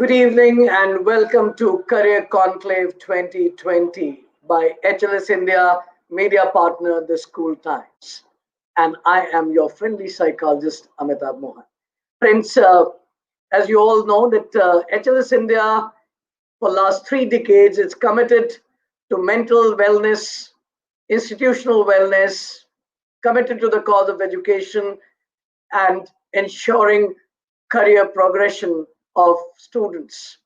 Good evening and welcome to Career Conclave 2020 by HLS India, media partner The School Times. And I am your friendly psychologist, Amitabh Mohan. Friends, as you all know that HLS India for last 3 decades is committed to mental wellness, institutional wellness, committed to the cause of education and ensuring career progression of students.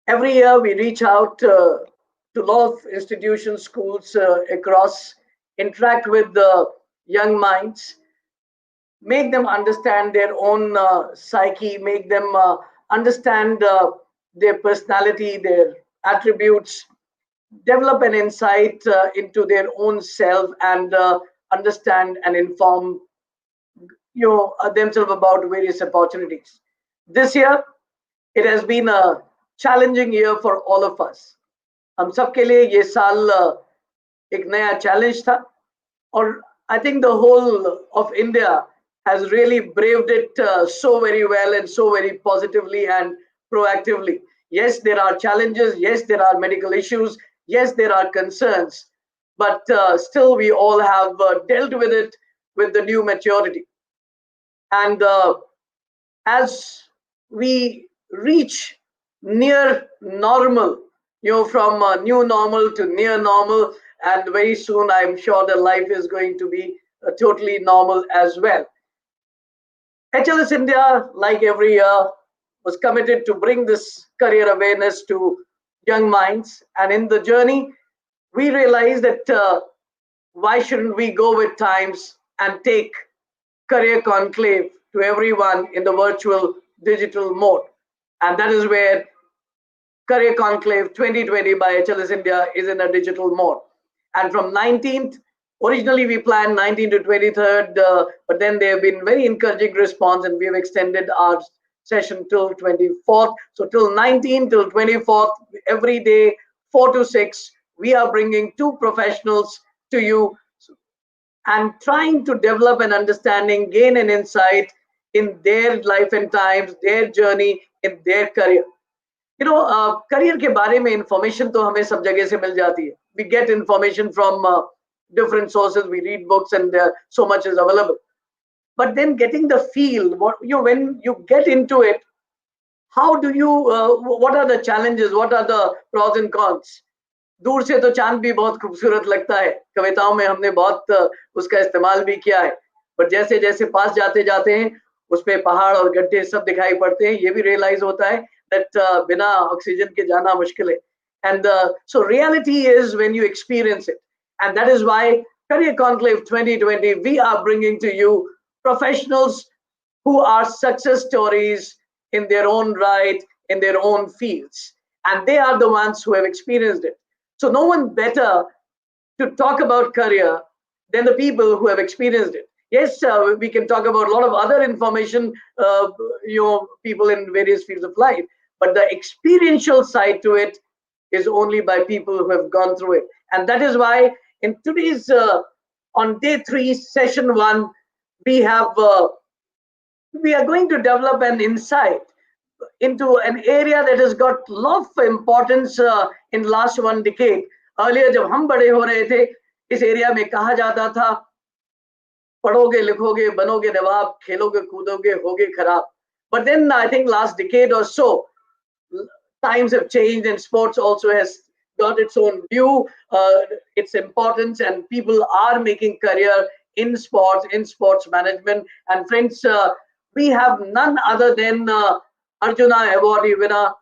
Every year we reach out to a lot of institutions, schools across, interact with the young minds, make them understand their own psyche, make them understand their personality, their attributes, develop an insight into their own self, and understand and inform themselves about various opportunities. This year, it has been a challenging year for all of us. हम सबके लिए ये साल एक नया challenge था और I think the whole of India has really braved it so very well and so very positively and proactively. Yes, there are challenges. Yes, there are medical issues. Yes, there are concerns. But still, we all have dealt with it with the new maturity. And as we reach near normal, from new normal to near normal, and very soon I'm sure the life is going to be totally normal as well. HLS India, like every year, was committed to bring this career awareness to young minds. And in the journey, we realized that why shouldn't we go with times and take Career Conclave to everyone in the virtual digital mode. And that is where Career Conclave 2020 by HLS India is in a digital mode. And from 19th, originally we planned 19th to 23rd, but then there have been very encouraging response and we have extended our session till 24th. So till 19th till 24th, every day, 4 to 6, we are bringing two professionals to you and trying to develop an understanding, gain an insight in their life and times, their journey in their career. Career के बारे में information तो हमें सब जगह से मिल जाती है. We get information from different sources. We read books, and so much is available. But then getting the feel, when you get into it, how do you? What are the challenges? What are the pros and cons? दूर से तो चांद भी बहुत खूबसूरत लगता है. कविताओं में हमने बहुत उसका इस्तेमाल भी किया है. पर जैसे जैसे पास जाते जाते हैं, उसमें पहाड़ और गड्ढे सब दिखाई पड़ते हैं. ये भी रियलाइज होता है that बिना ऑक्सीजन के जाना मुश्किल है. And so reality is when you experience it. And that is why Career Conclave 2020, we are bringing to you professionals who are success stories in their own right, in their own fields. And they are the ones who have experienced it. So no one better to talk about career than the people who have experienced it. Yes, we can talk about a lot of other information, people in various fields of life, but the experiential side to it is only by people who have gone through it. And that is why in today's, on day 3, session 1, we are going to develop an insight into an area that has got a lot of importance in last 1 decade. Earlier, जब हम बड़े हो रहे थे, इस area में कहा जाता था, पढ़ोगे, लिखोगे, बनोगे नवाब, खेलोगे, कूदोगे, होगे खराब. But then I think last decade or so, times have changed and sports also has got its own view, its importance, and people are making career in sports management. And friends, we have none other than Arjuna Awardee winner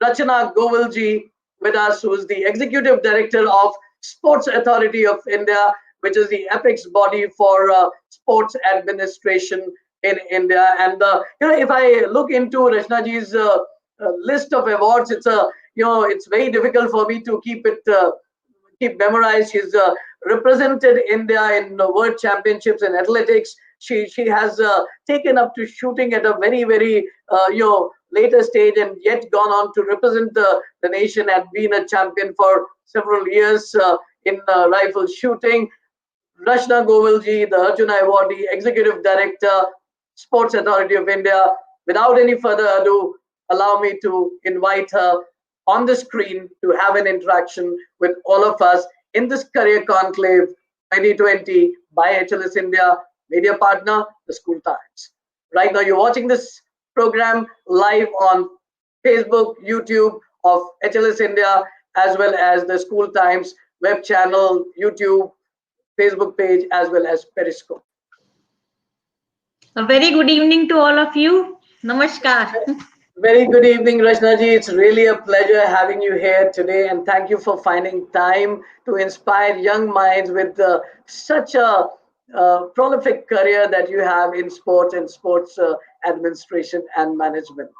Rachana Govilji with us, who is the Executive Director of Sports Authority of India, which is the apex body for sports administration in India. And if I look into Rachanaji's list of awards, it's very difficult for me to keep memorized. She's represented India in world championships in athletics. She has taken up to shooting at a very, very later stage, and yet gone on to represent the nation and been a champion for several years in rifle shooting. Rachana Govilji, the Arjuna Awardee, Executive Director, Sports Authority of India. Without any further ado, allow me to invite her on the screen to have an interaction with all of us in this Career Conclave 2020 by HLS India, media partner, the School Times. Right now, you're watching this program live on Facebook, YouTube of HLS India, as well as the School Times web channel, YouTube, Facebook page, as well as Periscope. A very good evening to all of you. Namaskar. Very good evening, Rachna ji. It's really a pleasure having you here today, and thank you for finding time to inspire young minds with such a prolific career that you have in sports and sports administration and management.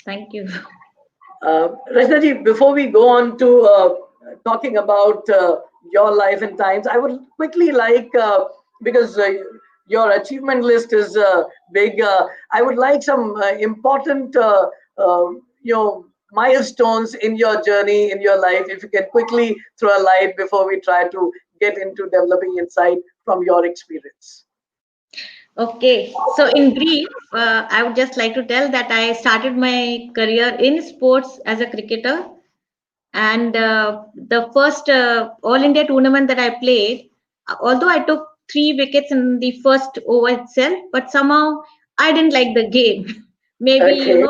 Thank you. Rachna ji, before we go on to talking about your life and times, I would quickly like, because your achievement list is big, I would like some important, milestones in your journey, in your life. If you can quickly throw a light before we try to get into developing insight from your experience. Okay, so in brief, I would just like to tell that I started my career in sports as a cricketer, and the first All India tournament that I played, although I took 3 wickets in the first over itself, but somehow I didn't like the game. Maybe Okay.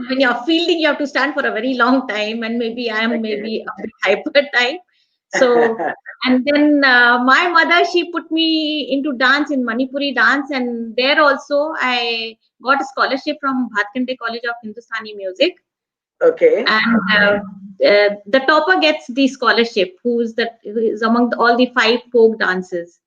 when you're fielding, you have to stand for a very long time, and maybe I am Okay. maybe a bit hyper type. So, and then my mother, she put me into dance in Manipuri dance, and there also I got a scholarship from Bhatkande College of Hindustani Music, Okay. and the topper gets the scholarship, who is among all the 5 folk dances.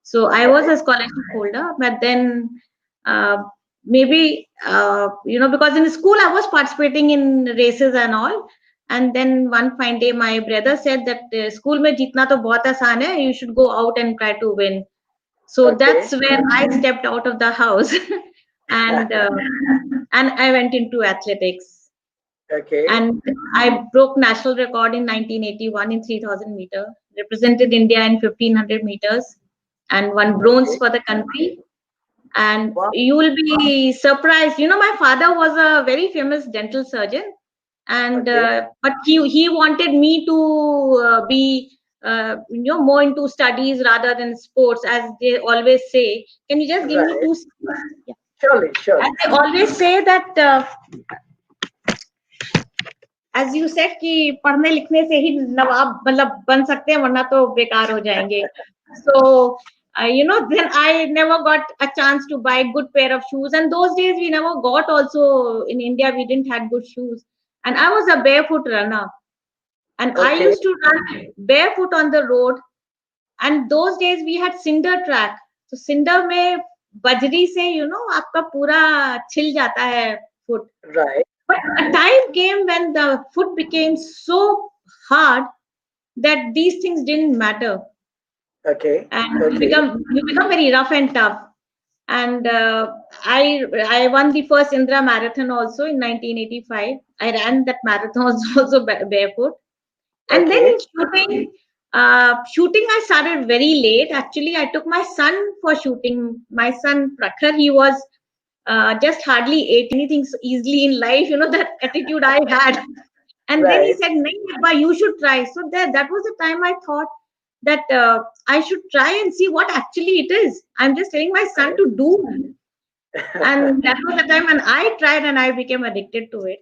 So I was Right. a scholarship holder, but then uh, maybe because in school I was participating in races and all. And then one fine day, my brother said that school mein jeetna to bahut aasan hai, you should go out and try to win. So Okay. that's where I stepped out of the house, and I went into athletics, Okay. and I broke national record in 1981 in 3000 meter, represented India in 1500 meters, and won bronze Okay. for the country. And Wow. you will be surprised. My father was a very famous dental surgeon, and Okay. but he wanted me to be more into studies rather than sports, as they always say. Can you just give me Right. 2 seconds? Yeah. Surely. As Surely. they always say that. As you said कि पढ़ने लिखने से ही नवाब मतलब बन सकते हैं, वरना तो बेकार हो जाएंगे. So then I never got a chance to buy good pair of shoes, and those days we never got, also in India we didn't had good shoes, and I was a barefoot runner, and I Okay. used to run barefoot on the road. And those days we had cinder track, तो cinder में बजरी से आपका पूरा छिल जाता है foot. Right. But a time came when the food became so hard that these things didn't matter, Okay. and Okay. you become very rough and tough. And I won the first Indira marathon also in 1985. I ran that marathon also barefoot. And then Okay. in shooting I started very late. Actually, I took my son for shooting. My son Prakhar, he was just hardly ate anything so easily in life, that attitude I had. And then he Right. said, "Nahi, Abba, you should try." So that was the time I thought that I should try and see what actually it is. I'm just telling my son to do. And that was the time when I tried and I became addicted to it.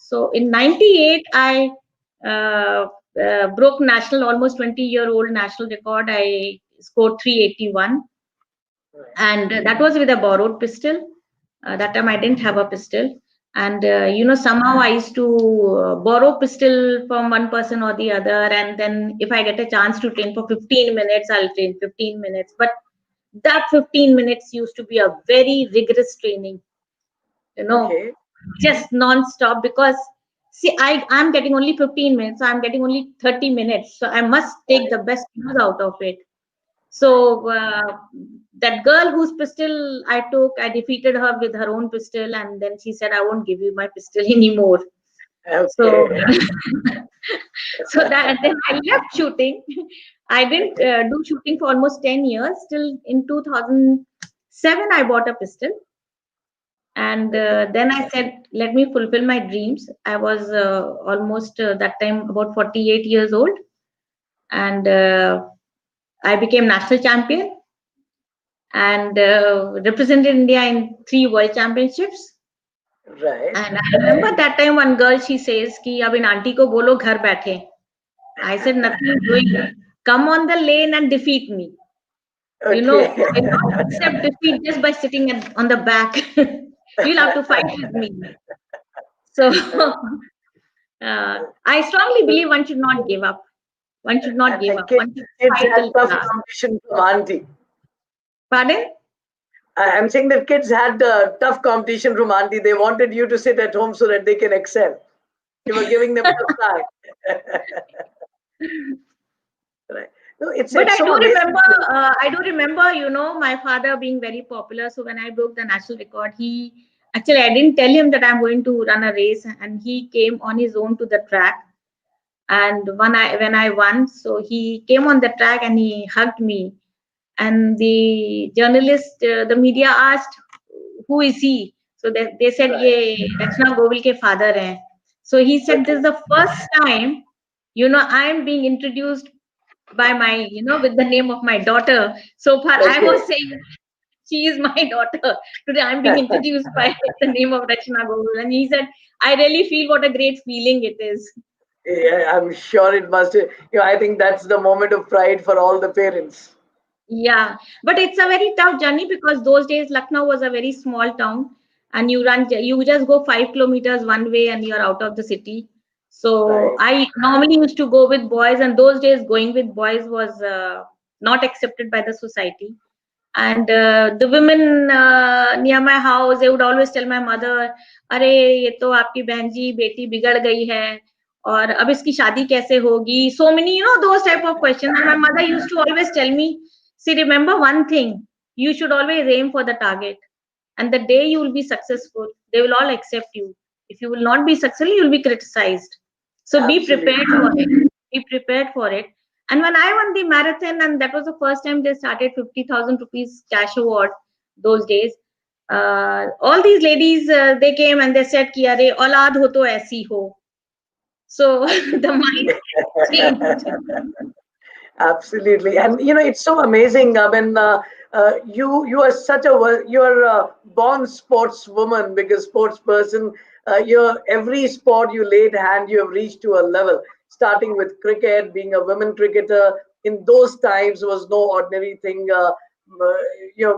So in 98, I uh, broke national, almost 20-year-old national record. I scored 381, Right. and that was with a borrowed pistol. That time I didn't have a pistol, and somehow I used to borrow pistol from one person or the other, and then if I get a chance to train for 15 minutes, I'll train 15 minutes. But that 15 minutes used to be a very rigorous training, you know Okay. just non-stop, because see, I'm getting only 15 minutes, so I'm getting only 30 minutes, so I must take Right. the best use out of it. So that girl whose pistol I took, I defeated her with her own pistol, and then she said, "I won't give you my pistol anymore." So, Okay. so that then I left shooting. I didn't Okay. do shooting for almost 10 years. Till in 2007, I bought a pistol, And Okay. then I said, let me fulfill my dreams. I was almost that time about 48 years old, and I became national champion and represented India in 3 world championships. Right. And I remember that time one girl, she says कि अब इन aunty को बोलो घर बैठे. I said nothing doing. Come on the lane and defeat me. Okay. I don't accept defeat just by sitting on the back. You'll have to fight with me. So I strongly believe one should not give up. One should not give And up. One should kids fight had till the tough last. competition from auntie. Pardon? I'm saying that kids had tough competition from auntie. They wanted you to sit at home so that they can excel. You were giving them tough time. Right. No, But it's so amazing. I do remember, my father being very popular. So when I broke the national record, I didn't tell him that I'm going to run a race, and he came on his own to the track. And when I won, so he came on the track and he hugged me. And the media asked, who is he? So they said, Right. ye Rachna Govil ke father hai. So he said, this Okay. is the first time, I'm being introduced by with the name of my daughter. So far, I Okay. was saying she is my daughter. Today, I'm being introduced by the name of Rachna Govil. And he said, I really feel what a great feeling it is. Yeah, I'm sure it must. I think that's the moment of pride for all the parents. Yeah, but it's a very tough journey because those days Lucknow was a very small town, and you just go 5 kilometers one way and you're out of the city. So Right. I normally used to go with boys, and those days going with boys was not accepted by the society. And the women near my house, they would always tell my mother, अरे ये तो आपकी बहन जी बेटी बिगड़ गई है और अब इसकी शादी कैसे होगी. So many, those type of questions. And my mother used to always tell me, see, remember one thing, you should always aim for the target, and the day you will be successful, they will all accept you. If you will not be successful, you will be criticized. So be prepared Absolutely. for it. Be prepared for it. And when I won the marathon, and that was the first time they started 50,000 rupees cash award those days. All these ladies, they came and they said, "Ki are aulad ho to aisi ho." So the Absolutely. mindset changed. Absolutely, and it's so amazing. I mean, you are such a you're a born sportswoman because sports person. You're every sport you laid hand, you have reached to a level. Starting with cricket, being a women cricketer in those times was no ordinary thing.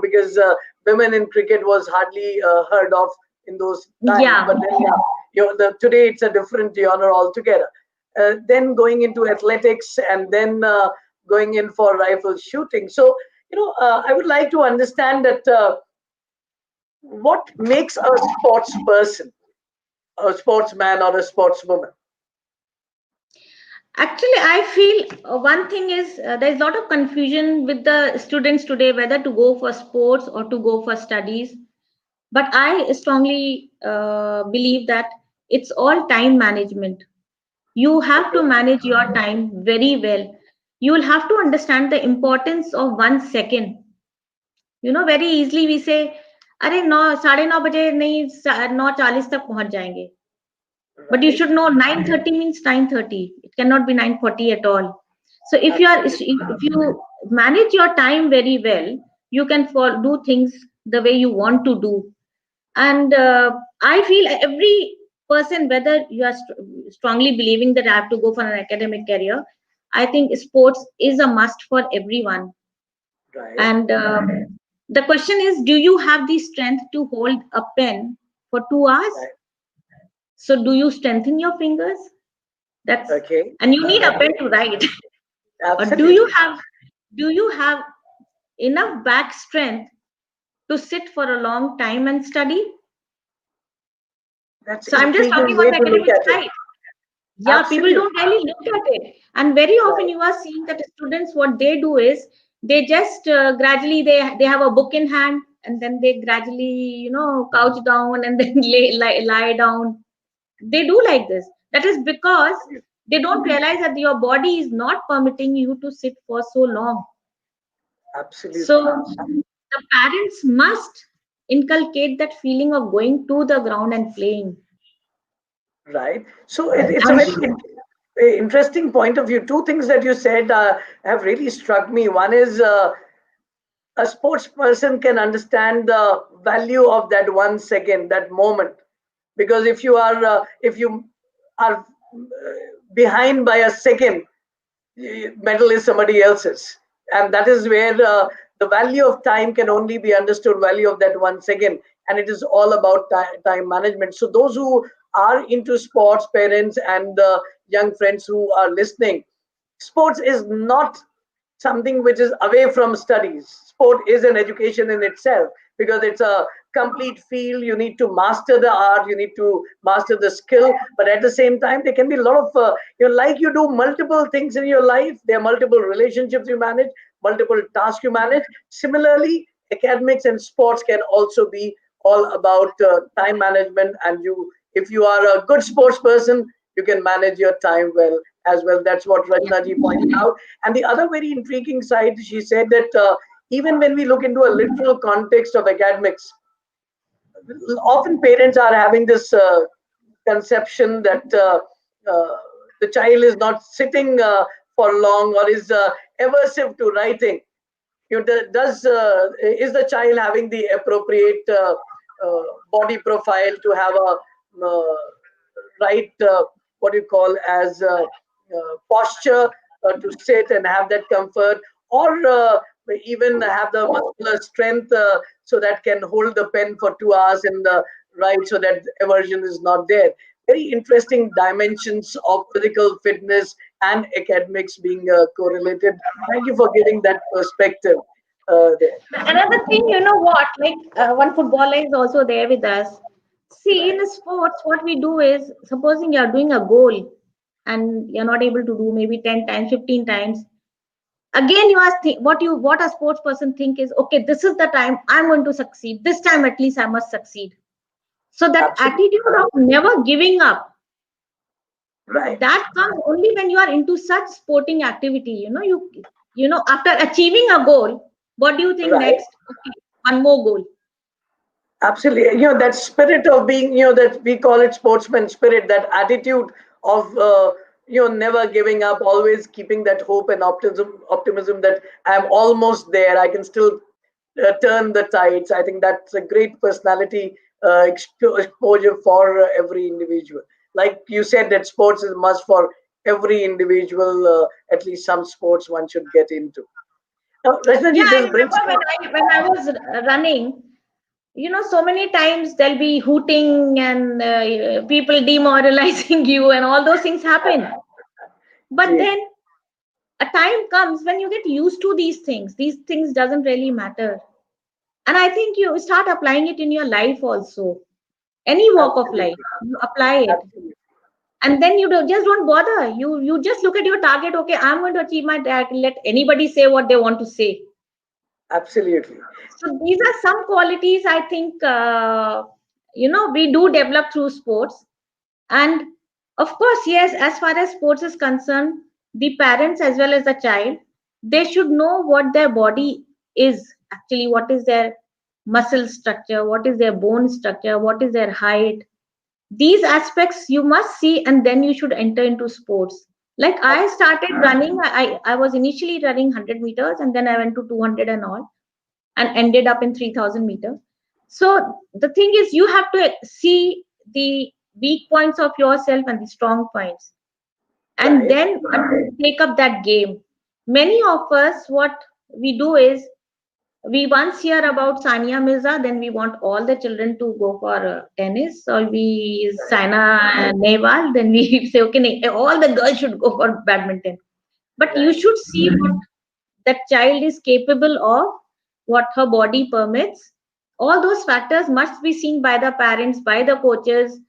Because women in cricket was hardly heard of in those times. Yeah. But then, today it's a different genre altogether. Then going into athletics, and then going in for rifle shooting. So, I would like to understand that what makes a sports person, a sportsman or a sportswoman? Actually, I feel one thing is there's a lot of confusion with the students today whether to go for sports or to go for studies. But I strongly believe that it's all time management. You have to Okay. manage your time very well. You will have to understand the importance of 1 second. Very easily we say, अरे 9 9:30 बजे नहीं 9:40 तक पहुंच जाएंगे. But you Right. should know 9:30 means 9:30. It cannot be 9:40 at all. So if Absolutely. you manage your time very well, you can do things the way you want to do. And I feel every person, whether you are strongly believing that I have to go for an academic career, I think sports is a must for everyone. Right. And the question is, do you have the strength to hold a pen for 2 hours? Right. So do you strengthen your fingers? That's Okay. And you need a pen Okay. to write. Or Absolutely. do you have enough back strength to sit for a long time and study? That's So I'm just talking intriguing on way the to look academic at it. side. Yeah, people Absolutely. don't really look at it. And very often Right. you are seeing that students, what they do is they just gradually they have a book in hand, and then they gradually couch down and then lie down. They do like this. That is because they don't realize that your body is not permitting you to sit for so long. So Absolutely. the parents must inculcate that feeling of going to the ground and playing. Right. So it's a I'm very sure. interesting point of view. Two things that you said have really struck me. One is a sports person can understand the value of that 1 second, that moment, because if you are behind by a second, medal is somebody else's, and that is where the value of time can only be understood, value of that 1 second, and it is all about time management. So those who are into sports, parents and young friends who are listening, sports is not something which is away from studies. Sport is an education in itself, because it's a complete field. You need to master the art, you need to master the skill, but at the same time, there can be a lot of, like you do multiple things in your life. There are multiple relationships you manage, multiple tasks you manage. Similarly, academics and sports can also be all about time management. And if you are a good sports person, you can manage your time well as well. That's what Rajna ji pointed out. And the other very intriguing side, she said that even when we look into a literal context of academics, often parents are having this conception that the child is not sitting for long, or is aversive to writing. Does is the child having the appropriate body profile to have a right, what you call as posture to sit and have that comfort, or even have the muscular strength so that can hold the pen for 2 hours and write, so that aversion is not there. Very interesting dimensions of physical fitness and academics being correlated. Thank you for giving that perspective there. Another thing, you know what? Like one footballer is also there with us. See, in Right, the sports, what we do is, supposing you're doing a goal and you're not able to do maybe 10 times, 15 times. Again, you ask what a sports person think is, okay, this is the time I'm going to succeed. This time at least I must succeed. So that absolutely attitude of never giving up, right, that comes only when you are into such sporting activity. After achieving a goal, what do you think right. next? Okay, one more goal. Absolutely. That spirit of being, that we call it sportsman spirit, that attitude of, never giving up, always keeping that hope and optimism that I'm almost there. I can still turn the tides. I think that's a great personality exposure for every individual. Like you said, that sports is a must for every individual. At least some sports one should get into. Now, Yeah, Rajnaji, I this brings remember when I was running. So many times there'll be hooting and people demoralizing you, and all those things happen. But me. then a time comes when you get used to these things. These things doesn't really matter, and I think you start applying it in your life also. Any walk of Absolutely, life, you apply it, absolutely. and then just don't bother. You just look at your target. Okay, I'm going to achieve my target. Let anybody say what they want to say. Absolutely. So these are some qualities I think we do develop through sports. And of course, yes, as far as sports is concerned, the parents as well as the child, they should know what their body is actually, what is their muscle structure, what is their bone structure, what is their height. These aspects you must see, and then you should enter into sports. Like I started running, I was initially running 100 meters, and then I went to 200 and all, and ended up in 3000 meter. So the thing is, you have to see the weak points of yourself and the strong points, and Right, then take up that game. Many of us, what we do is, we once hear about Sania Mirza, then we want all the children to go for tennis, or we Saina Nehwal, then we say, okay, all the girls should go for badminton. But you right, should see what that child is capable of, what her body permits. All those factors must be seen by the parents, by the coaches,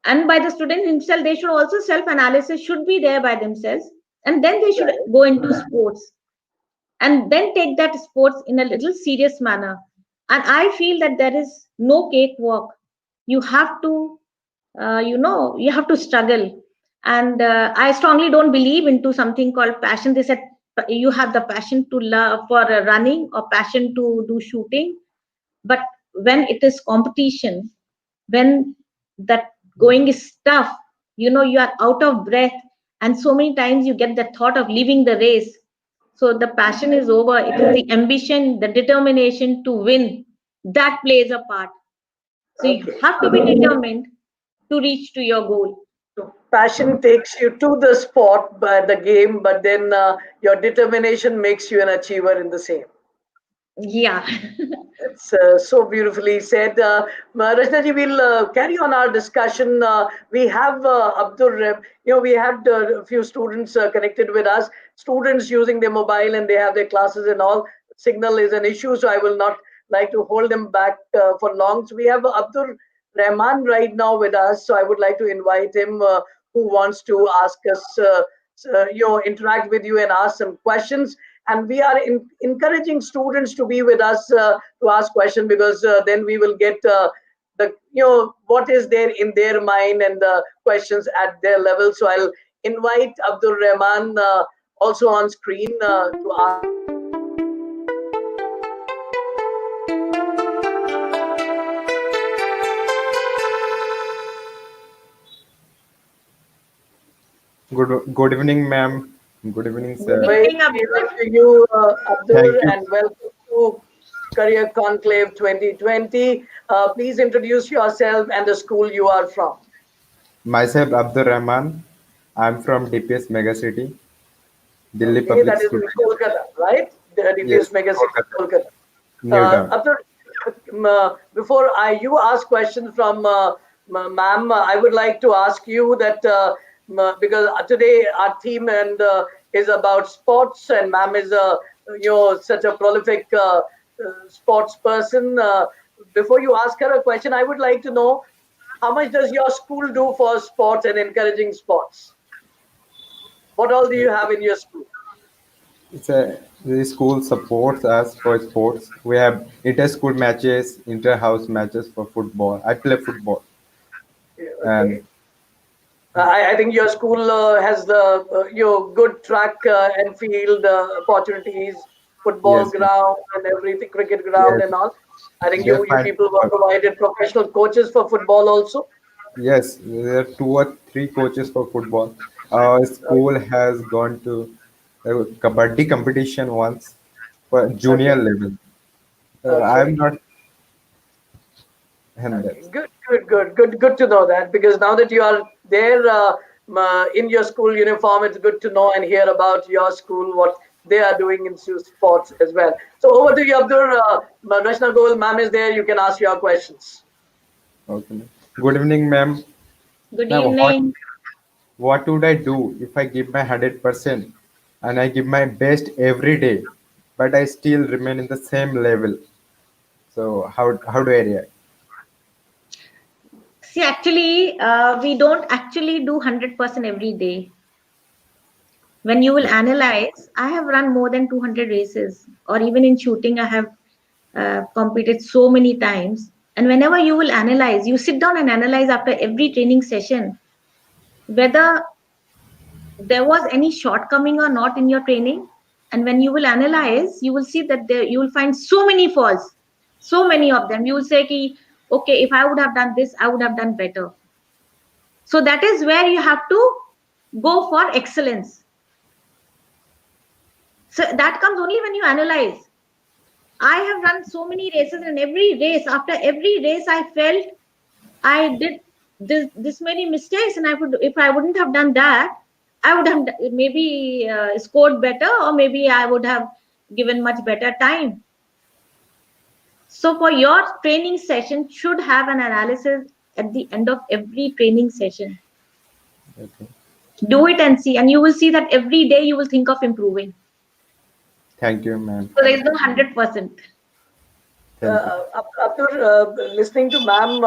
and by the student himself. They should also self analysis should be there by themselves, and then they should right. go into sports, and then take that sports in a little serious manner. And I feel that there is no cakewalk. You have to, you have to struggle. And I strongly don't believe into something called passion. They said you have the passion to love for running or passion to do shooting, but when it is competition, when that going is tough, you are out of breath, and so many times you get the thought of leaving the race. So the passion is over. It is the ambition, the determination to win that plays a part. So you Okay. have to be determined to reach to your goal. So passion takes you to the sport, by the game, but then your determination makes you an achiever in the same. Yeah. It's so beautifully said. Rachna ji, we'll carry on our discussion. We have Abdur, we had a few students connected with us, students using their mobile and they have their classes and all. Signal is an issue, so I will not like to hold them back for long. So we have Abdur Rahman right now with us. So I would like to invite him who wants to ask us, interact with you and ask some questions. And we are encouraging students to be with us to ask questions, because then we will get the what is there in their mind and the questions at their level. So I'll invite Abdul Rahman also on screen to ask Good evening, ma'am. Good evening, Good sir. very evening, evening Abdul. to you, Abdul, Thank you. and welcome to Career Conclave 2020. Please introduce yourself and the school you are from. Myself, Abdur Rahman. I'm from DPS Megacity, Delhi Okay, Public that is School. in Kolkata, right? The DPS Yes, Mega City, Kolkata, Kolkata. New Town. Abdul, before you ask questions from ma'am, I would like to ask you that because today our theme and is about sports, and ma'am is such a prolific sports person. Before you ask her a question, I would like to know how much does your school do for sports and encouraging sports? What all do you have in your school? The school supports us for sports. We have inter-school matches, inter-house matches for football. I play football, Yeah, and okay. I think your school has the good track and field opportunities, football yes, yes, ground and everything, cricket ground yes, and all. I think they you find people were football. provided professional coaches for football also. Yes, there are two or three coaches for football. Our Okay, school has gone to a kabaddi competition once for junior okay, level. I'm okay. not, and Okay, that's good to know that, because now that you are there in your school uniform, it's good to know and hear about your school, what they are doing in sports as well. So over to you, Abdur. Rashna Goel, ma'am is there. You can ask your questions. okay. Good evening, ma'am. Good Ma'am, evening. what would I do if I give my 100% and I give my best every day, but I still remain in the same level? So how do I react? See, actually, we don't actually do 100% every day. When you will analyze, I have run more than 200 races, or even in shooting, I have competed so many times. And whenever you will analyze, you sit down and analyze after every training session whether there was any shortcoming or not in your training. And when you will analyze, you will see that you will find so many faults, so many of them. You will say, ki, okay, if I would have done this, I would have done better. So that is where you have to go for excellence. So that comes only when you analyze. I have run so many races, and every race, after every race, I felt I did this many mistakes, and I would, if I wouldn't have done that, I would have maybe scored better, or maybe I would have given much better time. So for your training session, should have an analysis at the end of every training session. Okay. Do it and see, and you will see that every day you will think of improving. Thank you, ma'am. So there is no 100%. Thank you. After listening to ma'am,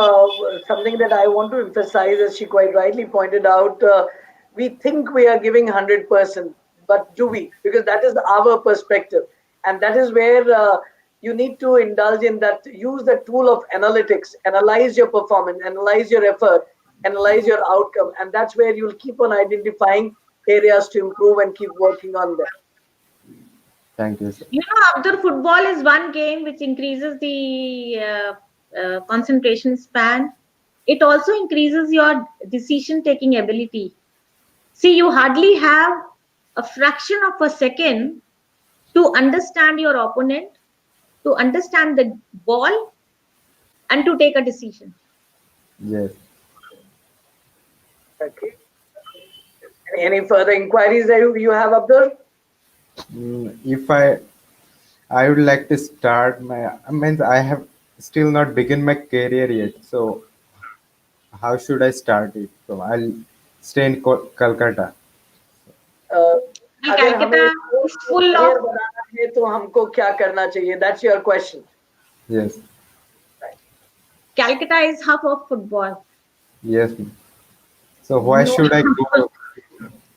something that I want to emphasize, as she quite rightly pointed out, we think we are giving 100%, but do we? Because that is our perspective. And that is where you need to indulge in that, use the tool of analytics, analyze your performance, analyze your effort, analyze your outcome. And that's where you'll keep on identifying areas to improve and keep working on them. Thank you, sir. You know, after football is one game which increases the concentration span. It also increases your decision taking ability. See, you hardly have a fraction of a second to understand your opponent, to understand the ball, and to take a decision. Yes. Okay. Any further inquiries that you have, Abdul? If I would like to start my, I mean, I have still not begun my career yet. So how should I start it? So I'll stay in Calcutta. Uh, Well, अगर हमें Calcutta is sports में full of career बनाना है तो हमको क्या करना चाहिए? That's your question. Yes. Right. Calcutta is hub of football. Yes. So why No, should I go?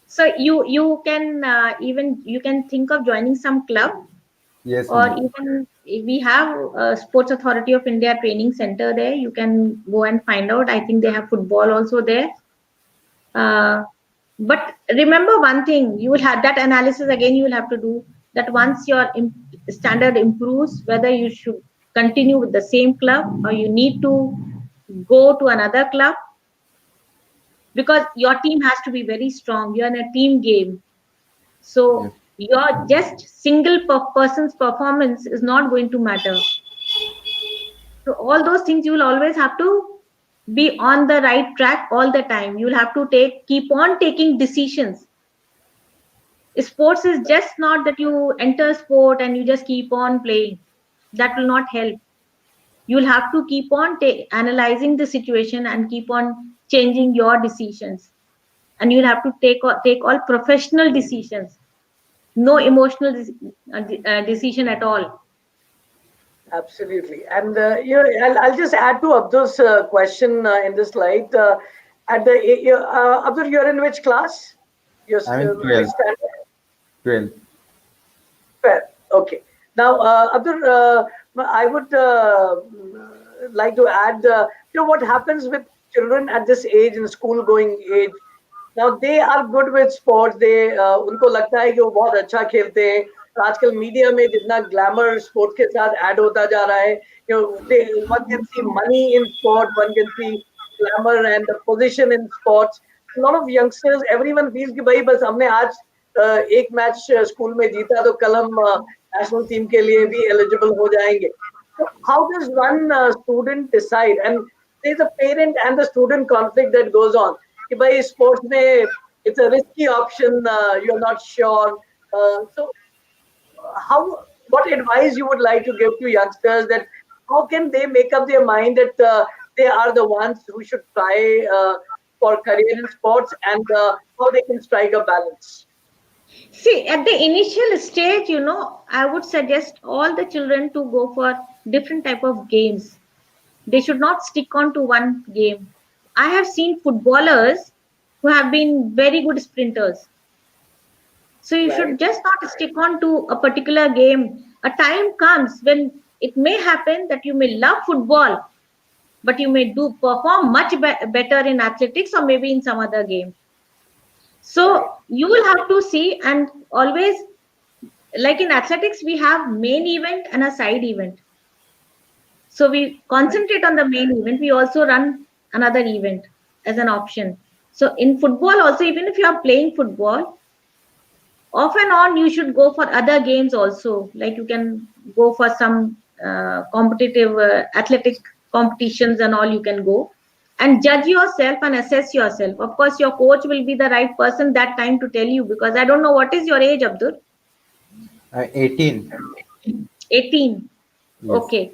so you can even you can think of joining some club, Yes, or ma'am. even we have Sports Authority of India training center there. You can go and find out. I think they have football also there. Uh, but remember one thing: you will have that analysis again. You will have to do that once your standard improves, whether you should continue with the same club or you need to go to another club, because your team has to be very strong. You're in a team game, Yes. so your just single person's performance is not going to matter. So all those things you will always have to be on the right track all the time. You'll have to keep on taking decisions. Sports is just not that you enter sport and you just keep on playing. That will not help. You'll have to keep on analyzing the situation and keep on changing your decisions. And you'll have to take all professional decisions, no emotional decision at all. Absolutely. And I'll just add to Abdul's question in this slide. At the Abdul, you're in which class? You're I'm in which 12. standard? 12. Fair. Okay. Now, Abdul, I would like to add, what happens with children at this age, in school-going age. Now, they are good with sports. उनको लगता है कि वो बहुत अच्छा खेलते हैं. और आजकल मीडिया में जितना ग्लैमर स्पोर्ट्स के साथ ऐड होता जा रहा है, one can see money in sport, one can see glamour and the position in sports. A lot of youngsters, everyone feels कि भाई बस हमने आज एक मैच स्कूल में जीता तो कल हम नेशनल टीम के लिए भी एलिजिबल हो जाएंगे. So how does one student decide? And there's a parent and the student conflict that goes on. कि भाई स्पोर्ट्स में it's a risky option, you're not sure. So how, what advice you would like to give to youngsters, that how can they make up their mind that they are the ones who should try for career in sports, and how they can strike a balance? See, at the initial stage, I would suggest all the children to go for different type of games. They should not stick on to one game. I have seen footballers who have been very good sprinters. So you Right. should just not stick on to a particular game. A time comes when it may happen that you may love football, but you may do perform much better in athletics or maybe in some other game. Right. So you will have to see, and always, like in athletics, we have main event and a side event. So we concentrate on the main event. We also run another event as an option. So in football also, even if you are playing football, off and on you should go for other games also. Like you can go for some competitive athletic competitions and all. You can go and judge yourself and assess yourself. Of course, your coach will be the right person that time to tell you, because I don't know what is your age, Abdul. 18. 18. Yes. Okay.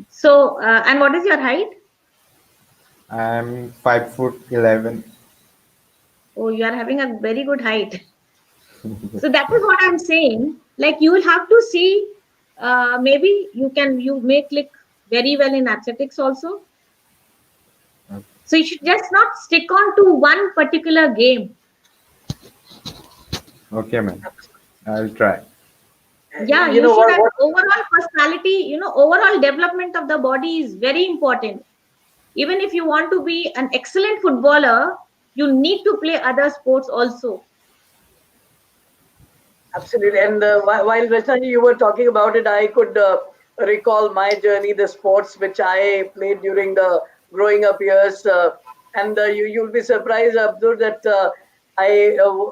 So and what is your height? I'm 5 foot 11. Oh, you are having a very good height. So that is what I'm saying. Like you will have to see, maybe you may click very well in athletics also. So you should just not stick on to one particular game. Okay, man. I'll try. Yeah, You you know should have what overall personality, overall development of the body is very important. Even if you want to be an excellent footballer, you need to play other sports also. Absolutely. And while Rachna, you were talking about it, I could recall my journey, the sports which I played during the growing up years, and you'll be surprised, Abdur, that I uh,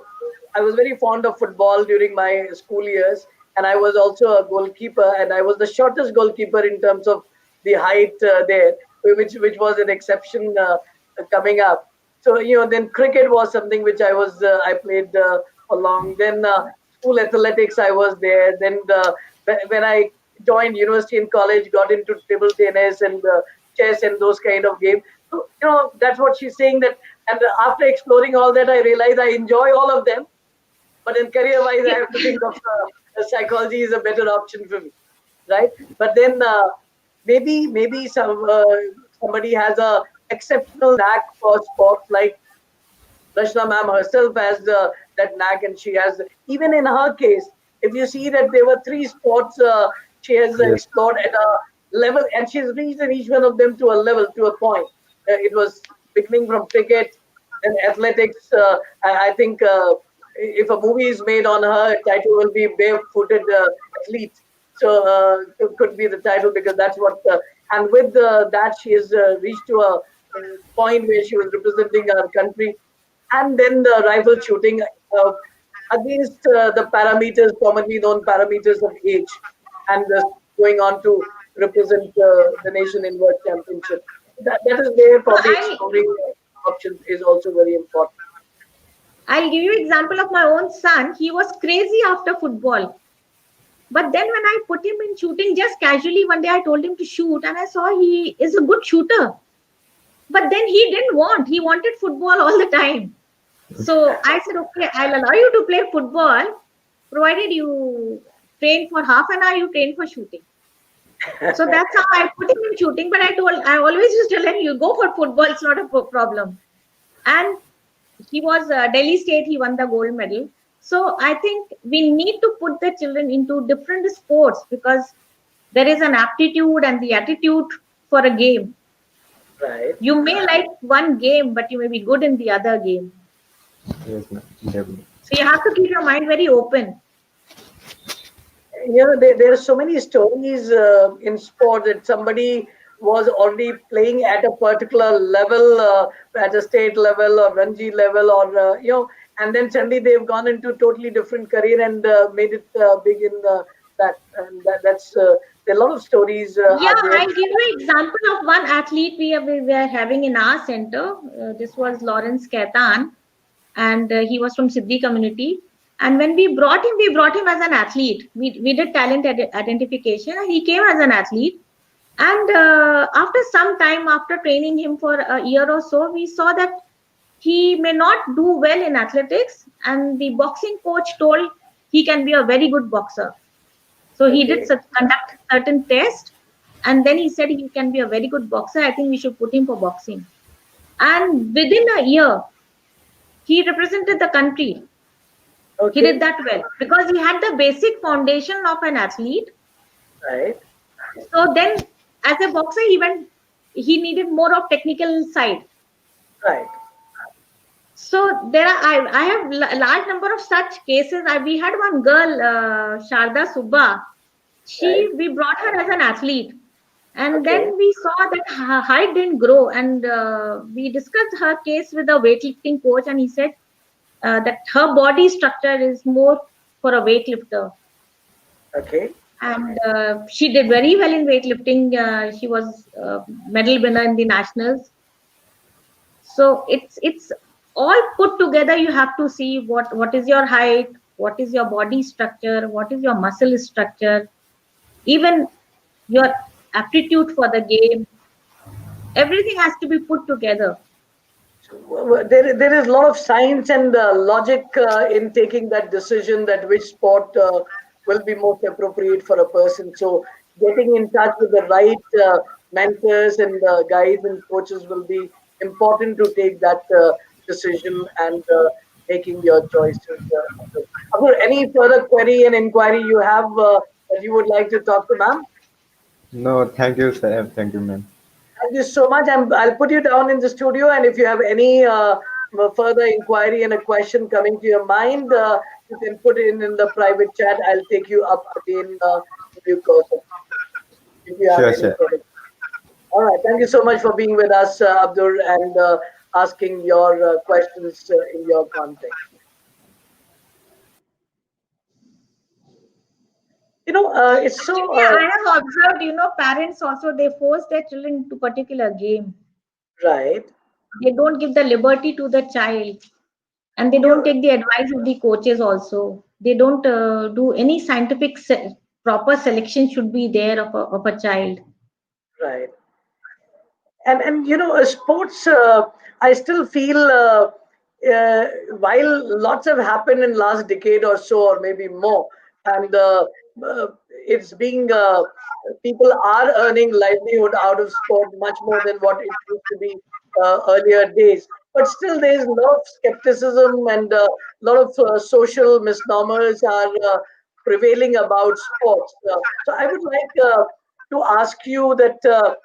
I was very fond of football during my school years, and I was also a goalkeeper, and I was the shortest goalkeeper in terms of the height there, which was an exception coming up. So then cricket was something which I played along. Then school athletics I was there. Then when I joined university and college, got into table tennis and chess and those kind of games. So that's what she's saying. That and after exploring all that, I realized I enjoy all of them. But in career wise, I have to think of psychology is a better option for me, right? But then maybe somebody has a exceptional knack for sports like Rashna ma'am herself has that knack, and she has, even in her case, if you see that there were three sports she has Yes. explored at a level, and she's reached in each one of them to a level, to a point. It was beginning from cricket and athletics. I think if a movie is made on her, title will be Barefooted Athlete. So could be the title because that's what. And with that, she has reached to a point where she was representing our country, and then the rifle shooting against the parameters, commonly known parameters of age, and going on to represent the nation in World Championship. That is where So probably exploring options is also very important. I'll give you example of my own son. He was crazy after football. But then when I put him in shooting just casually, one day I told him to shoot and I saw he is a good shooter. But then he didn't want, he wanted football all the time. So I said, okay, I'll allow you to play football, provided you train for half an hour, you train for shooting. So that's how I put him in shooting. But I always used to tell him, you go for football, it's not a problem. And he was Delhi State, he won the gold medal. So I think we need to put the children into different sports because there is an aptitude and the attitude for a game. Right. You may like one game, but you may be good in the other game. Yes, ma'am. Definitely. So you have to keep your mind very open. There are so many stories in sport that somebody was already playing at a particular level, at a state level or Ranji level, or and then suddenly they've gone into totally different career and made it big in that. And that's there are a lot of stories Yeah, are there. I'll give you example of one athlete we are having in our center. This was Lawrence Ketan, and he was from Siddhi community. And when we brought him as an athlete. We did talent identification, and he came as an athlete. And after some time, after training him for a year or so, we saw that he may not do well in athletics. And the boxing coach told he can be a very good boxer. So he did Okay. conduct certain tests, and then he said he can be a very good boxer. I think we should put him for boxing. And within a year, he represented the country. He Okay. did that well because he had the basic foundation of an athlete. Right. So then, as a boxer, he needed more of technical side. Right. So there are I have large number of such cases. We had one girl, Sharda Subba. Right. We brought her as an athlete, and Okay. then we saw that her height didn't grow, and we discussed her case with the weightlifting coach, and he said that her body structure is more for a weightlifter, Okay. and she did very well in weightlifting. She was medal winner in the nationals. So it's all put together. You have to see what is your height, what is your body structure, what is your muscle structure, even your aptitude for the game. Everything has to be put together. There is a lot of science and logic in taking that decision that which sport will be most appropriate for a person. So getting in touch with the right mentors and guides and coaches will be important to take that decision and making your choices. Abdul, any further query and inquiry you have that you would like to talk to ma'am? No, thank you, sir. Thank you, ma'am. Thank you so much. I'll put you down in the studio, and if you have any further inquiry and a question coming to your mind, you can put it in the private chat. I'll take you up again in due course of time. if you have Sure, any sure. further. All right. Thank you so much for being with us, Abdur, and asking your questions in your context. It's so Actually, I have observed, parents also they force their children into particular game. right. They don't give the liberty to the child, and they don't You take the advice of the coaches also. They don't do any scientific proper selection should be there of a child. right. And sports. I still feel uh, while lots have happened in last decade or so, or maybe more, and it's being people are earning livelihood out of sport much more than what it used to be earlier days. But still, there is a lot of skepticism and a lot of social misnomers are prevailing about sports. So I would like to ask you that.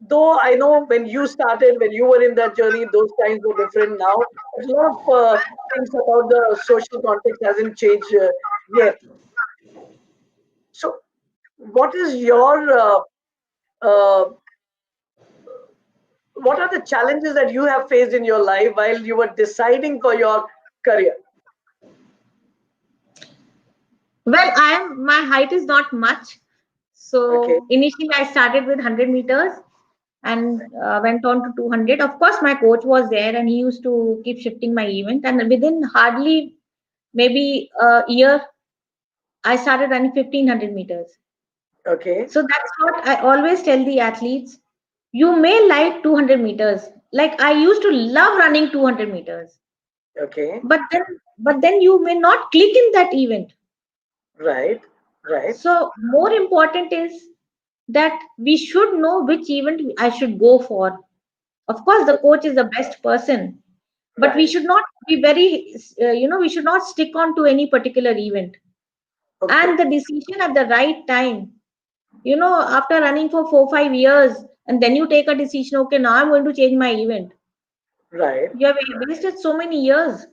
Though I know when you started, when you were in that journey, those times were different now. But a lot of things about the social context hasn't changed yet. So, what is your uh, what are the challenges that you have faced in your life while you were deciding for your career? Well, my height is not much. Okay, So initially I started with 100 meters and went on to 200. Of course, my coach was there and he used to keep shifting my event. And within hardly maybe a year, I started running 1500 meters. okay, So that's what I always tell the athletes. You may like 200 meters. Like I used to love running 200 meters. okay, But then, but then you may not click in that event. right, right, So more important is that we should know which event I should go for. Of course, the coach is the best person, but we right, should not be very, we should not stick on to any particular event. okay, And the decision at the right time, after running for 4, 5 years, and then you take a decision, okay, now I'm going to change my event. right. You have wasted so many years.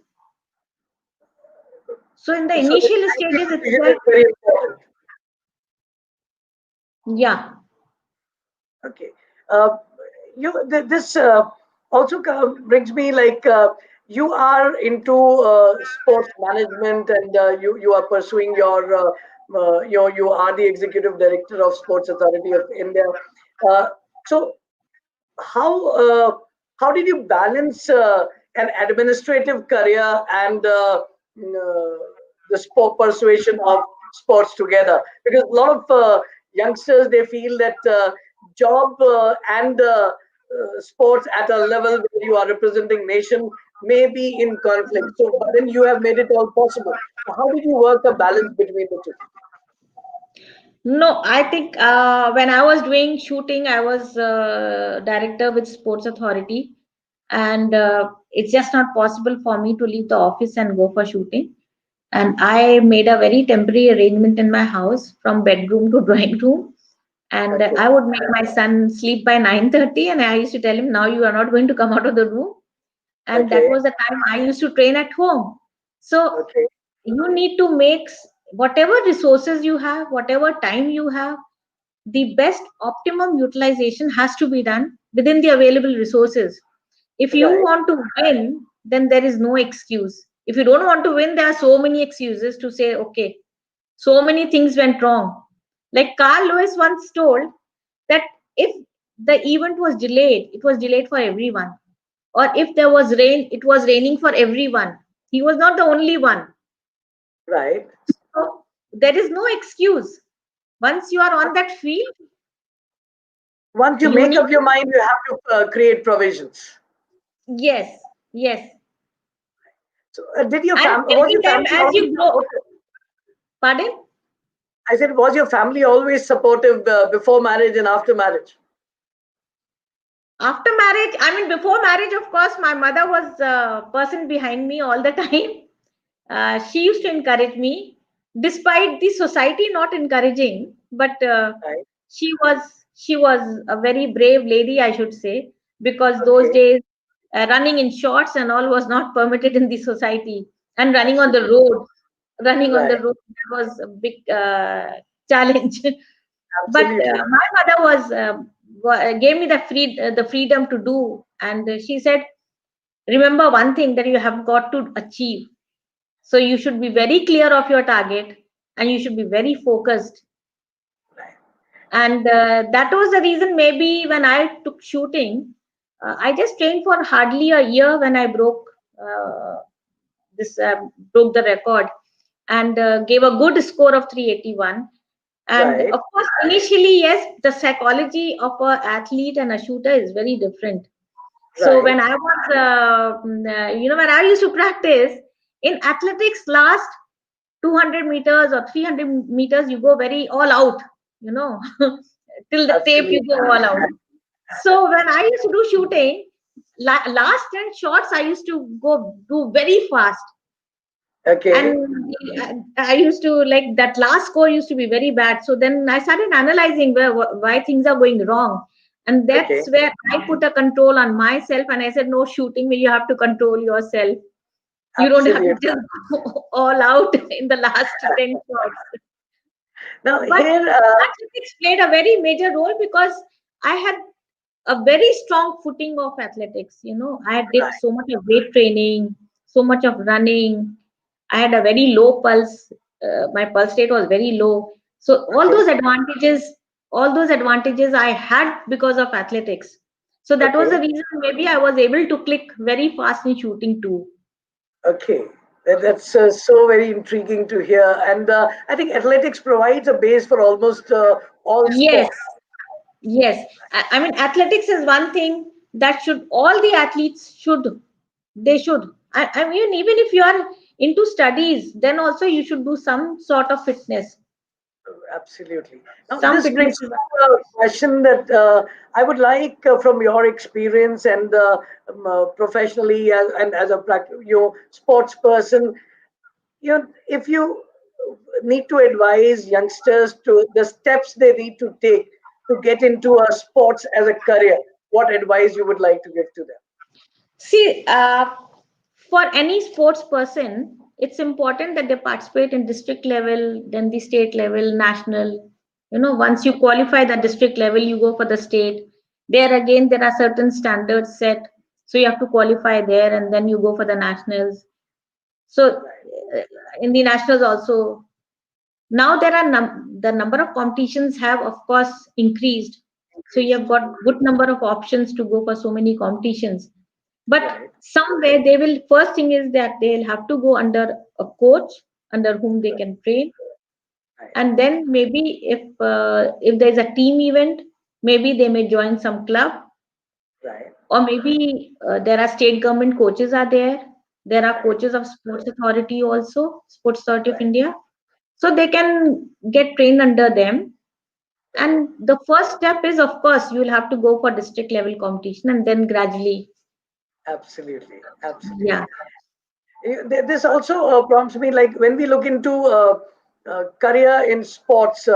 So in the So the initial timing stages decision is itself, very important. yeah. Okay. Uh, this also brings me like you are into sports management and you are pursuing you are the executive director of Sports Authority of India. Uh, so how how did you balance an administrative career and the sport persuasion of sports together? Because a lot of youngsters they feel that job and sports at a level where you are representing nation may be in conflict. So, but then you have made it all possible. So how did you work a balance between the two? No, I think when I was doing shooting, I was director with Sports Authority, and it's just not possible for me to leave the office and go for shooting. And I made a very temporary arrangement in my house from bedroom to drawing room. And Okay, I would make my son sleep by 9:30, and I used to tell him, "Now you are not going to come out of the room." And that okay, was the time I used to train at home. So okay, you need to make whatever resources you have, whatever time you have, the best optimum utilization has to be done within the available resources. If you right, want to win, then there is no excuse. If you don't want to win, there are so many excuses to say, okay, so many things went wrong. Like Carl Lewis once told that if the event was delayed, it was delayed for everyone. Or if there was rain, it was raining for everyone. He was not the only one. right. So there is no excuse. Once you are on that field, Once you you make need up your mind, you have to create provisions. yes, yes. So, did your And was every your time family as always you grow, supportive? pardon? I said, was your family always supportive before marriage and after marriage? After marriage, I mean, before marriage, of course, my mother was a person behind me all the time. She used to encourage me, despite the society not encouraging. But Right. she was she was a very brave lady, I should say, because those Okay. days running in shorts and all was not permitted in the society, and Absolutely. running on Right. the road that was a big challenge. But Absolutely. my mother was gave me the freedom to do, and she said, remember one thing that you have got to achieve. So you should be very clear of your target, and you should be very focused. Right. And that was the reason, maybe when I took shooting, I just trained for hardly a year when I uh, this broke the record, and gave a good score of 381. And Right. of course, initially, yes, the psychology of a athlete and a shooter is very different. So Right. when I was, when I used to practice in athletics, last 200 meters or 300 meters, you go very all out, you know, till the tape Absolutely. you go all out. So when I used to do shooting, last 10 shots, I used to go do very fast. Okay. And I used to like that last score used to be very bad. So then I started analyzing why things are going wrong. And Okay. that's where I put a control on myself. And I said, no, shooting me, you have to control yourself. You don't have to Absolutely. just go all out in the last 10 shots. Now But here, athletics played a very major role because I had a very strong footing of athletics. I did right. so much of weight training, so much of running. I had a very low pulse. My pulse rate was very low. So Okay. all those advantages I had because of athletics. So that was the Okay. reason maybe I was able to click very fast in shooting too. Okay. That's so very intriguing to hear. And I think athletics provides a base for almost all Yes, sports. yes. I mean, athletics is one thing that should all the athletes should they should. I mean, even if you are into studies, then also you should do some sort of fitness. Absolutely. Now, Some this fitness brings is to a question that I would like from your experience and professionally and as a sports person, if you need to advise youngsters to the steps they need to take to get into a sports as a career, what advice you would like to give to them? see for any sports person, it's important that they participate in district level, then the state level, national. Once you qualify the district level, you go for the state. There again, there are certain standards set, so you have to qualify there, and then you go for the nationals. So Right. uh, in the nationals also, now there are the number of competitions have of course increased, so you have Increased. got good number of options to go for so many competitions. But Right. somewhere they will, first thing is that they'll have to go under a coach under whom they Right. can train. Right. And then maybe if there's a team event, maybe they may join some club, Right. or maybe there are state government coaches are there. There are Right. coaches of sports authority also, sports authority of Right. India, so they can get trained under them. Right. And the first step is, of course, you will have to go for district level competition, and then gradually, Absolutely. Absolutely. yeah. This also prompts me, like when we look into career in sports,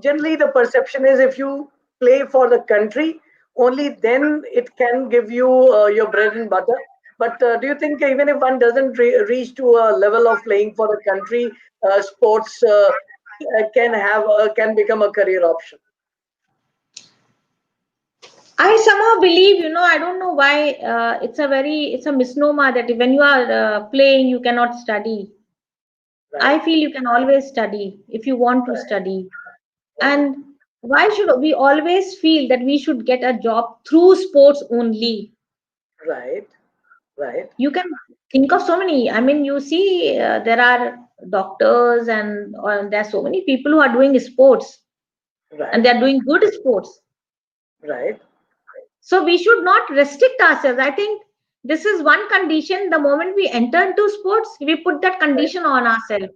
generally the perception is if you play for the country, only then it can give you your bread and butter. But do you think even if one doesn't reach to a level of playing for the country, sports can become a career option? I somehow believe, I don't know why, it's a misnomer that when you are playing, you cannot study. Right. I feel you can always study if you want to study. Right. And why should we always feel that we should get a job through sports only? Right. Right. You can think of so many. I mean, you see, there are doctors, and there are so many people who are doing sports, and Right. they are doing good sports. Right. So we should not restrict ourselves. I think this is one condition. The moment we enter into sports, we put that condition on ourselves.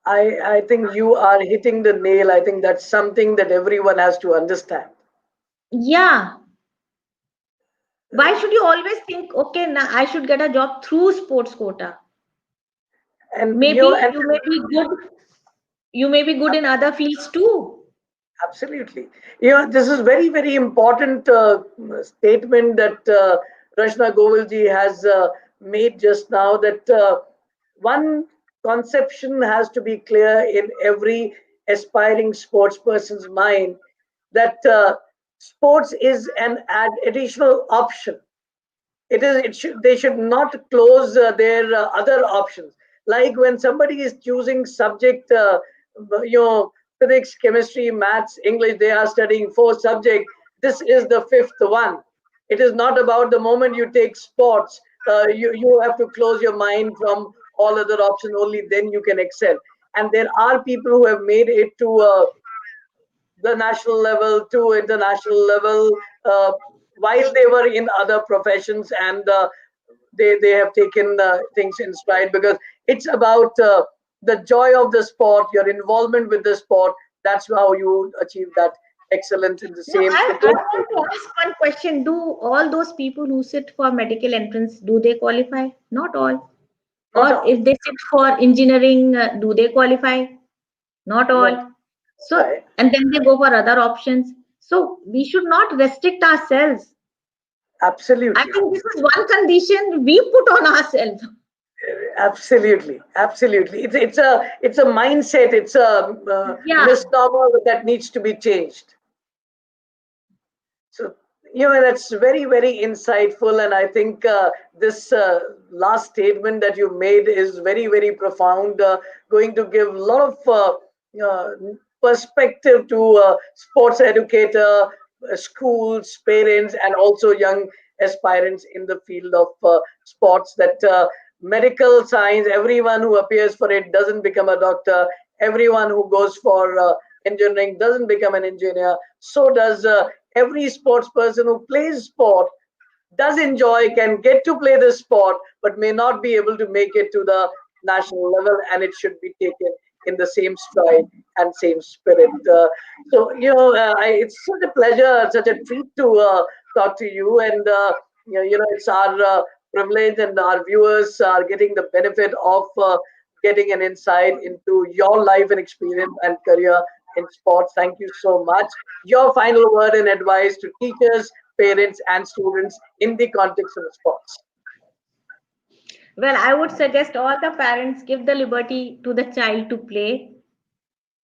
I think you are hitting the nail. I think that's something that everyone has to understand. Yeah. Why should you always think, okay, now I should get a job through sports quota? And Maybe and you may be good. You may be good in other fields too. absolutely, this is very very important statement that Rashna Govilji has made just now. That one conception has to be clear in every aspiring sports person's mind that sports is an additional option. It should, they should not close their other options. Like when somebody is choosing subject, you know, physics, chemistry, maths, English, they are studying four subjects. This is the fifth one. It is not about the moment you take sports, you have to close your mind from all other options, only then you can excel. And there are people who have made it to the national level to international level, while they were in other professions, and they have taken things in stride, because it's about the joy of the sport, your involvement with the sport. That's how you achieve that excellence in the Now, same. I want to ask one question. Do all those people who sit for medical entrance, do they qualify? Not all. Not Or all. if they sit for engineering, do they qualify? Not Not all. So, right. and then they go for other options. So we should not restrict ourselves. I Absolutely. think this is one condition we put on ourselves. Absolutely, absolutely. It's a mindset. It's a Yeah. misnomer that needs to be changed. So, that's very, very insightful. And I think this last statement that you made is very, very profound, going to give a lot of uh, perspective to sports educator, schools, parents, and also young aspirants in the field of sports. That medical science, everyone who appears for it doesn't become a doctor. Everyone who goes for engineering doesn't become an engineer. So does every sports person who plays sport, does enjoy, can get to play the sport, but may not be able to make it to the national level, and it should be taken in the same stride and same spirit. So, it's such a pleasure, such a treat to talk to you, and it's our privilege, and our viewers are getting the benefit of getting an insight into your life and experience and career in sports. Thank you so much. Your final word and advice to teachers, parents, and students in the context of sports. Well, I would suggest all the parents give the liberty to the child to play.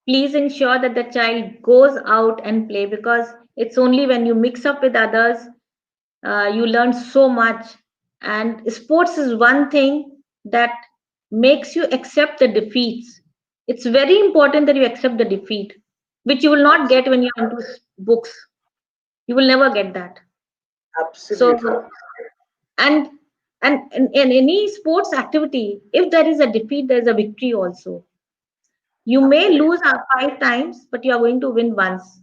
Please ensure that the child goes out and play, because it's only when you mix up with others, you learn so much. And sports is one thing that makes you accept the defeats. It's very important that you accept the defeat, which you will not get Absolutely, when you're into books. You will never get that. So, absolutely, and in any sports activity, if there is a defeat, there is a victory also. You may absolutely. lose 5 times, but you are going to win once.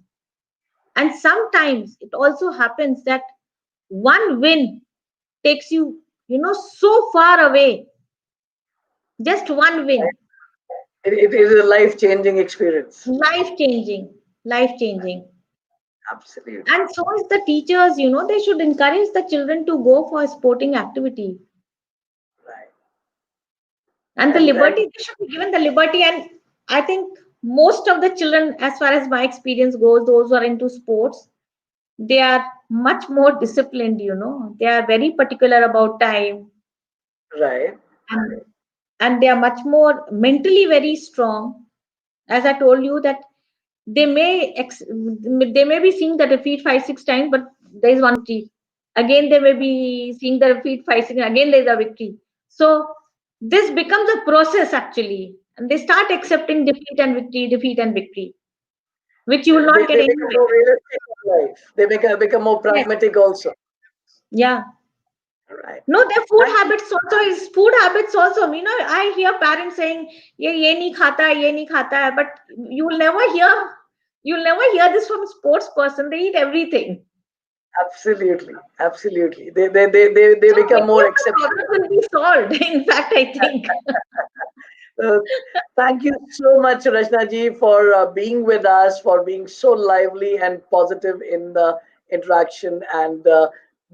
And sometimes it also happens that one win takes you, so far away. Just one win, It is a life-changing experience. life changing, life changing. Absolutely. And so is the teachers, they should encourage the children to go for sporting activity. Right. And the And liberty, they should be given the liberty. And I think most of the children, as far as my experience goes, those who are into sports, they are much more disciplined. They are very particular about time, right, and, and they are much more mentally very strong. As I told you that they may be seeing the defeat 5 6 times, but there is one victory. Again, they may be seeing the defeat 5 6, again there is a victory. So this becomes a process actually, and they start accepting defeat and victory, which you will not get they become anywhere. more realistic in life. They become more Yes. pragmatic also. Yeah. Right. No, their food Thank you. habits also is food habits also. I hear parents saying, ye nahi khata hai, ye nahi khata hai, but you'll never hear this from a sports person. They eat everything. Absolutely, absolutely. They So become many more of the accepting. problems will be solved. In fact, I think. Uh, Thank you so much, Rachna ji, for being with us, for being so lively and positive in the interaction, and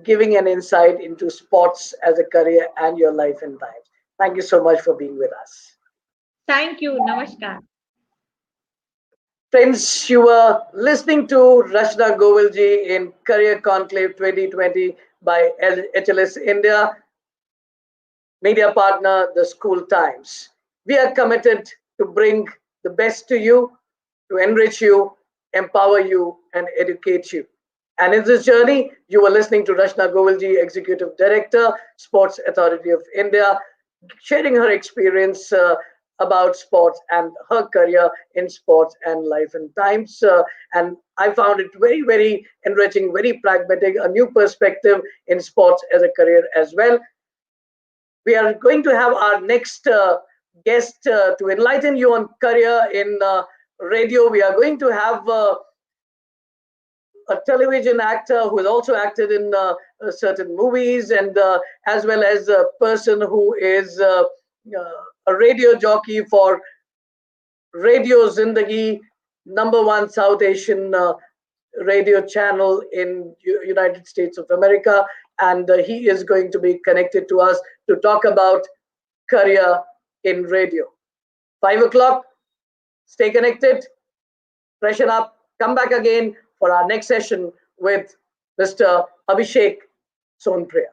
giving an insight into sports as a career and your life and times. Thank you so much for being with us. Thank you. Namaskar. Friends, you were listening to Rachna Govilji in Career Conclave 2020 by HLS India, media partner, The School Times. We are committed to bring the best to you. to enrich you, empower you, and educate you. And in this journey, you were listening to Rashna Govilji, Executive Director, Sports Authority of India, sharing her experience about sports and her career in sports and life and times. And I found it very, very enriching, very pragmatic, a new perspective in sports as a career as well. We are going to have our next guest to enlighten you on career in radio. We are going to have a television actor who has also acted in certain movies, and as well as a person who is a radio jockey for Radio Zindagi, #1 South Asian radio channel in United States of America, and he is going to be connected to us to talk about career in radio. 5 o'clock. Stay connected, freshen up, come back again for our next session with Mr. Abhishek Sonpriya.